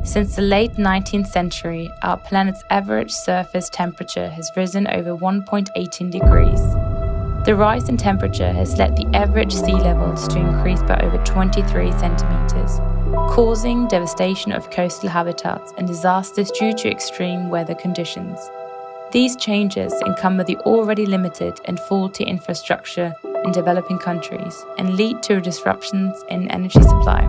Since the late 19th century, our planet's average surface temperature has risen over 1.18 degrees. The rise in temperature has led the average sea levels to increase by over 23 centimeters, causing devastation of coastal habitats and disasters due to extreme weather conditions. These changes encumber the already limited and faulty infrastructure in developing countries and lead to disruptions in energy supply.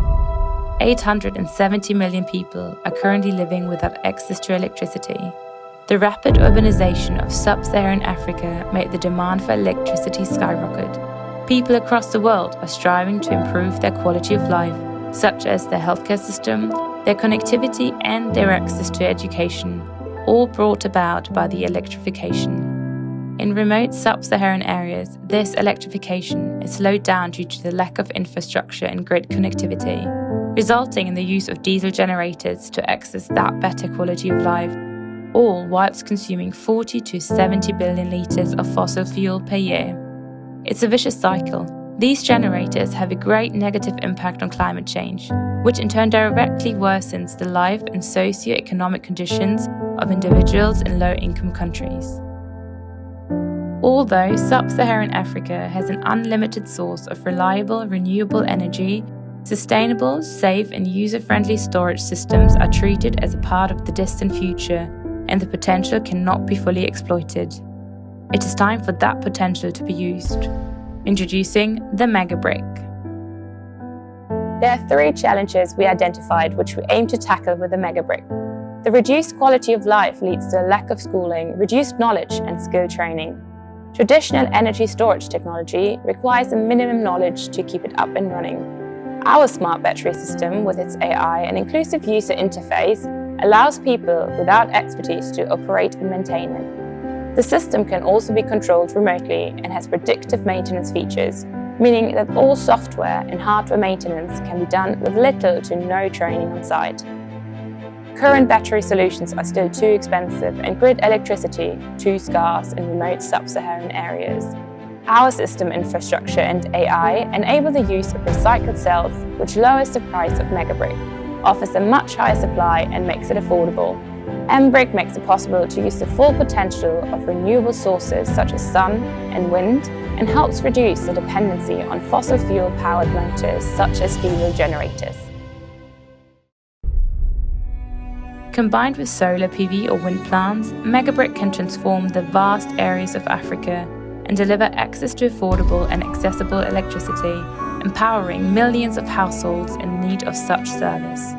870 million people are currently living without access to electricity. The rapid urbanization of sub-Saharan Africa made the demand for electricity skyrocket. People across the world are striving to improve their quality of life, such as their healthcare system, their connectivity, and their access to education, all brought about by the electrification. In remote sub-Saharan areas, this electrification is slowed down due to the lack of infrastructure and grid connectivity, resulting in the use of diesel generators to access that better quality of life, all whilst consuming 40 to 70 billion litres of fossil fuel per year. It's a vicious cycle. These generators have a great negative impact on climate change, which in turn directly worsens the life and socio-economic conditions of individuals in low-income countries. Although sub-Saharan Africa has an unlimited source of reliable, renewable energy, sustainable, safe, and user-friendly storage systems are treated as a part of the distant future, and the potential cannot be fully exploited. It is time for that potential to be used. Introducing the MEGA-BRIC. There are 3 challenges we identified which we aim to tackle with the MEGA-BRIC. The reduced quality of life leads to a lack of schooling, reduced knowledge, and skill training. Traditional energy storage technology requires a minimum knowledge to keep it up and running. Our smart battery system, with its AI and inclusive user interface, allows people without expertise to operate and maintain it. The system can also be controlled remotely and has predictive maintenance features, meaning that all software and hardware maintenance can be done with little to no training on site. Current battery solutions are still too expensive and grid electricity too scarce in remote sub-Saharan areas. Our system infrastructure and AI enable the use of recycled cells, which lowers the price of MEGA-BRIC, offers a much higher supply and makes it affordable. MEGA-BRIC makes it possible to use the full potential of renewable sources such as sun and wind, and helps reduce the dependency on fossil fuel-powered motors such as diesel generators. Combined with solar PV or wind plants, MEGA-BRIC can transform the vast areas of Africa and deliver access to affordable and accessible electricity, empowering millions of households in need of such service.